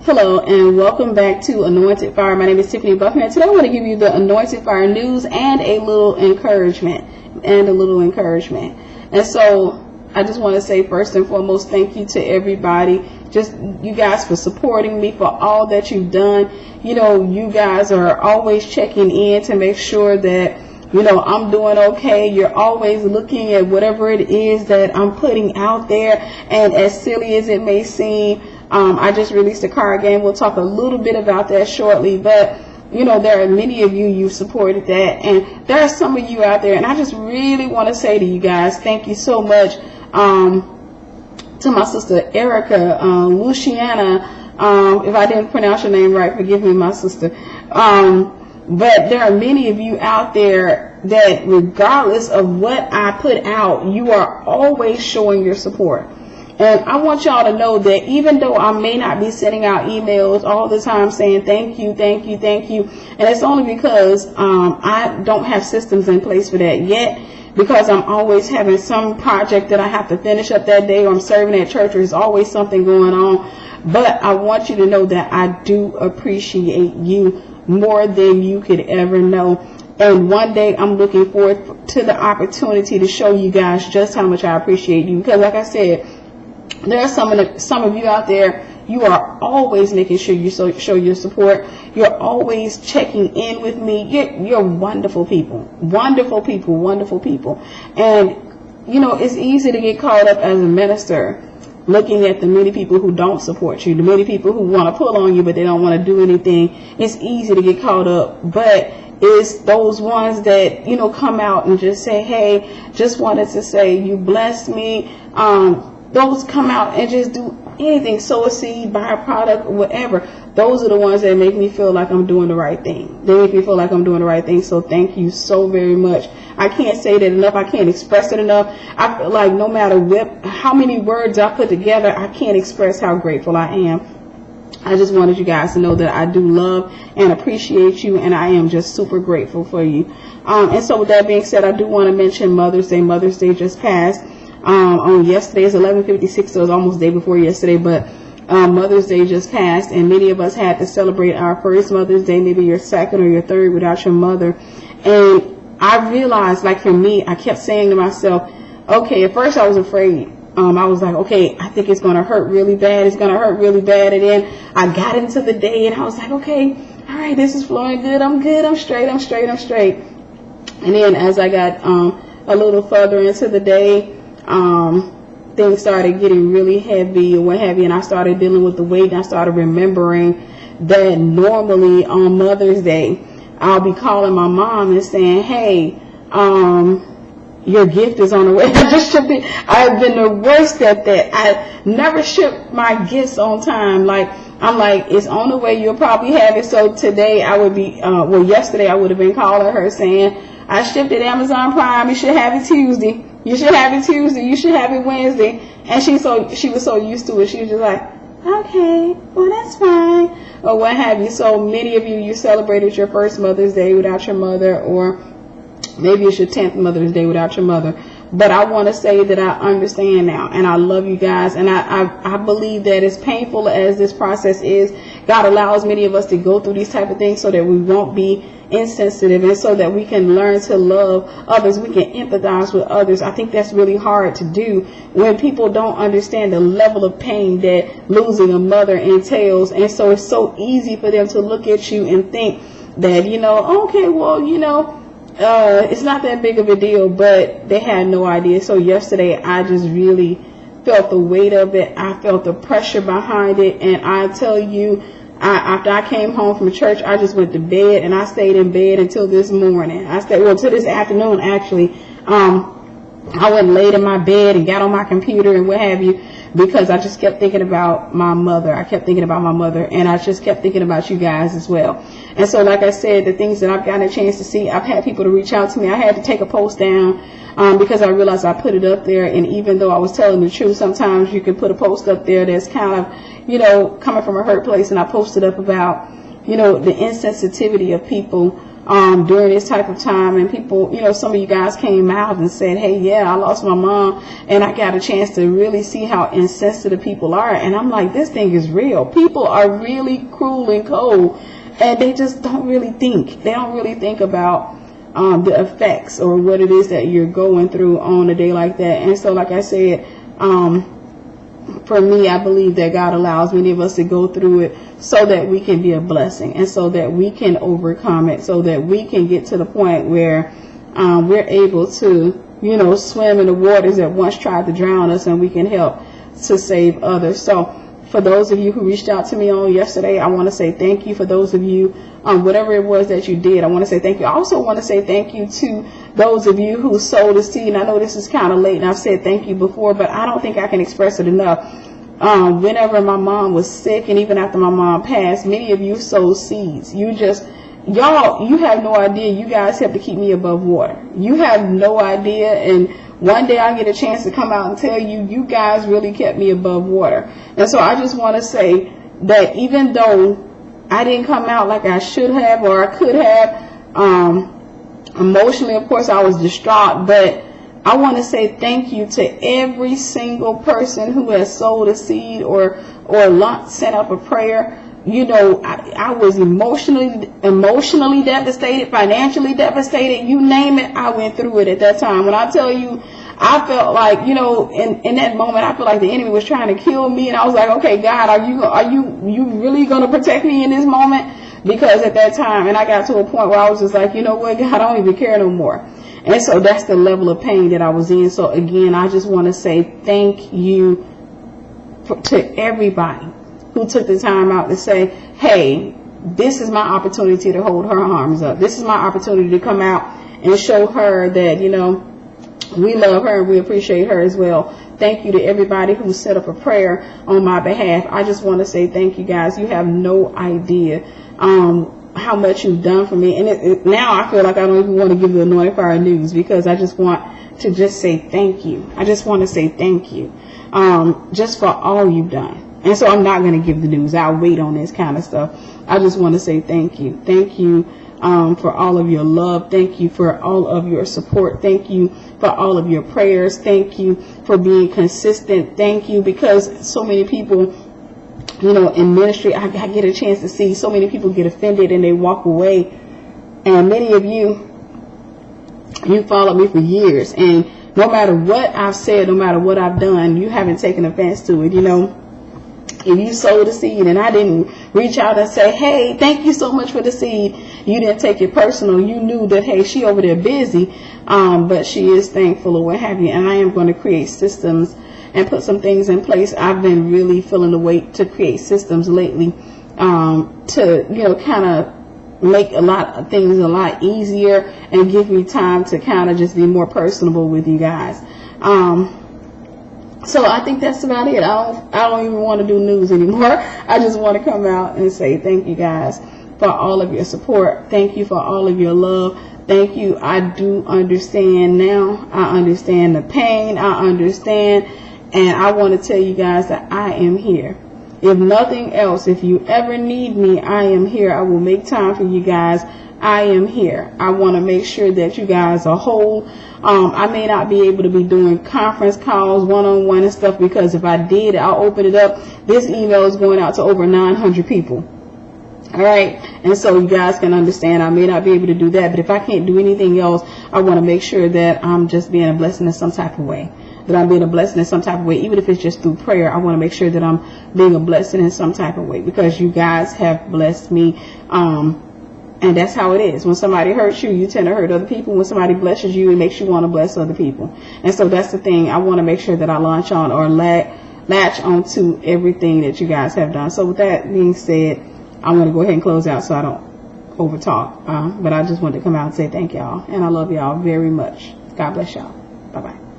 Hello and welcome back to Anointed Fire. My name is Tiffany Buckner, and today I want to give you the Anointed Fire news and a little encouragement. And so I just want to say first and foremost, thank you to everybody, just you guys for supporting me, for all that you've done. You know, you guys are always checking in to make sure that I'm doing okay. You're always looking at whatever it is that I'm putting out there. And as silly as it may seem, I just released a card game. We'll talk a little bit about that shortly. But, there are many of you supported that. And there are some of you out there. And I just really want to say to you guys, thank you so much to my sister Erica, Luciana. If I didn't pronounce your name right, forgive me, my sister. But there are many of you out there that regardless of what I put out, you are always showing your support. And I want y'all to know that even though I may not be sending out emails all the time saying thank you, thank you, thank you, and it's only because I don't have systems in place for that yet, because I'm always having some project that I have to finish up that day, or I'm serving at church, or there's always something going on. But I want you to know that I do appreciate you more than you could ever know. And one day I'm looking forward to the opportunity to show you guys just how much I appreciate you. Because like I said, there are some of you out there, you are always making sure you show your support. You're always checking in with me. You're wonderful people. Wonderful people, wonderful people. And, it's easy to get caught up as a minister looking at the many people who don't support you, the many people who want to pull on you, but they don't want to do anything. It's easy to get caught up, but it's those ones that, come out and just say, hey, just wanted to say you blessed me. Those come out and just do anything, sow a seed, buy a product, whatever. Those are the ones that make me feel like I'm doing the right thing. They make me feel like I'm doing the right thing. So thank you so very much. I can't say that enough. I can't express it enough. I feel like no matter how many words I put together, I can't express how grateful I am. I just wanted you guys to know that I do love and appreciate you, and I am just super grateful for you. And so with that being said, I do want to mention Mother's Day. Mother's Day just passed. On yesterday, it's 11:56, so it's almost day before yesterday, but Mother's Day just passed, and many of us had to celebrate our first Mother's Day, maybe your second or your third without your mother. And I realized, like for me, I kept saying to myself, okay, at first I was afraid. I was like, okay, I think it's going to hurt really bad. It's going to hurt really bad. And then I got into the day and I was like, okay, all right, this is flowing good. I'm good. I'm straight. And then as I got a little further into the day, things started getting really heavy or what have you, and I started dealing with the weight, and I started remembering that normally on Mother's Day I'll be calling my mom and saying, hey, your gift is on the way. I've been the worst at that. I never ship my gifts on time. I'm like, it's on the way, you'll probably have it. So today I would be yesterday I would have been calling her saying, I shipped it Amazon Prime, you should have it Tuesday. You should have it Tuesday. You should have it Wednesday. And she was so used to it. She was just like, okay, well, that's fine, or what have you. So many of you celebrated your first Mother's Day without your mother, or maybe it's your 10th Mother's Day without your mother. But I want to say that I understand now, and I love you guys, and I believe that as painful as this process is, God allows many of us to go through these type of things so that we won't be insensitive, and so that we can learn to love others. We can empathize with others. I think that's really hard to do when people don't understand the level of pain that losing a mother entails. And so it's so easy for them to look at you and think that, okay, well, it's not that big of a deal, but they had no idea. So yesterday I just really felt the weight of it. I felt the pressure behind it, and I tell you, after I came home from church, I just went to bed, and I stayed in bed until this morning. Till this afternoon, actually. I went and laid in my bed and got on my computer and what have you, because I just kept thinking about my mother. And I just kept thinking about you guys as well. And so, like I said, the things that I've gotten a chance to see, I've had people to reach out to me. I had to take a post down because I realized I put it up there. And even though I was telling the truth, sometimes you can put a post up there that's kind of, coming from a hurt place. And I posted up about, the insensitivity of people during this type of time. And people, some of you guys came out and said, hey, yeah, I lost my mom, and I got a chance to really see how insensitive people are. And I'm like, this thing is real. People are really cruel and cold, and they just don't really think. They don't really think about the effects or what it is that you're going through on a day like that. And so, like I said, for me, I believe that God allows many of us to go through it so that we can be a blessing, and so that we can overcome it, so that we can get to the point where we're able to, swim in the waters that once tried to drown us, and we can help to save others. So for those of you who reached out to me on yesterday, I want to say thank you. For those of you, whatever it was that you did, I want to say thank you. I also want to say thank you to those of you who sowed a seed. And I know this is kind of late, and I've said thank you before, but I don't think I can express it enough. Whenever my mom was sick, and even after my mom passed, many of you sowed seeds. You have no idea. You guys helped to keep me above water. You have no idea. And one day I get a chance to come out and tell you, you guys really kept me above water. And so I just want to say that even though I didn't come out like I should have or I could have, emotionally, of course, I was distraught, but I want to say thank you to every single person who has sowed a seed or sent up a prayer. I was emotionally devastated, financially devastated, you name it. I went through it at that time. When I tell you, I felt like, in that moment, I felt like the enemy was trying to kill me. And I was like, okay, God, are you really going to protect me in this moment? Because at that time, and I got to a point where I was just like, you know what, God, I don't even care no more. And so that's the level of pain that I was in. So again, I just want to say thank you to everybody who took the time out to say, hey, this is my opportunity to hold her arms up. This is my opportunity to come out and show her that, we love her and we appreciate her as well. Thank you to everybody who set up a prayer on my behalf. I just want to say thank you, guys. You have no idea how much you've done for me. And now I feel like I don't even want to give the Anointed Fire news, because I just want to just say thank you. I just want to say thank you just for all you've done. And so I'm not going to give the news. I'll wait on this kind of stuff. I just want to say thank you. Thank you for all of your love. Thank you for all of your support. Thank you for all of your prayers. Thank you for being consistent. Thank you, because so many people, in ministry, I get a chance to see so many people get offended and they walk away. And many of you followed me for years. And no matter what I've said, no matter what I've done, you haven't taken offense to it, If you sowed a seed and I didn't reach out and say, hey, thank you so much for the seed, you didn't take it personal. You knew that, hey, she over there busy, but she is thankful or what have you. And I am going to create systems and put some things in place. I've been really feeling the weight to create systems lately to, kind of make a lot of things a lot easier and give me time to kind of just be more personable with you guys. So I think that's about it. I don't even want to do news anymore. I just want to come out and say thank you, guys, for all of your support. Thank you for all of your love. Thank you. I do understand now. I understand the pain. I understand. And I want to tell you guys that I am here. If nothing else, if you ever need me, I am here. I will make time for you guys. I am here. I want to make sure that you guys are whole. I may not be able to be doing conference calls, one-on-one and stuff, because if I did, I'll open it up. This email is going out to over 900 people. All right. And so you guys can understand I may not be able to do that. But if I can't do anything else, I want to make sure that I'm just being a blessing in some type of way. That I'm being a blessing in some type of way. Even if it's just through prayer, I want to make sure that I'm being a blessing in some type of way, because you guys have blessed me. And that's how it is. When somebody hurts you, you tend to hurt other people. When somebody blesses you, it makes you want to bless other people. And so that's the thing. I want to make sure that I latch on or latch onto everything that you guys have done. So with that being said, I'm going to go ahead and close out so I don't overtalk. But I just wanted to come out and say thank y'all. And I love y'all very much. God bless y'all. Bye-bye.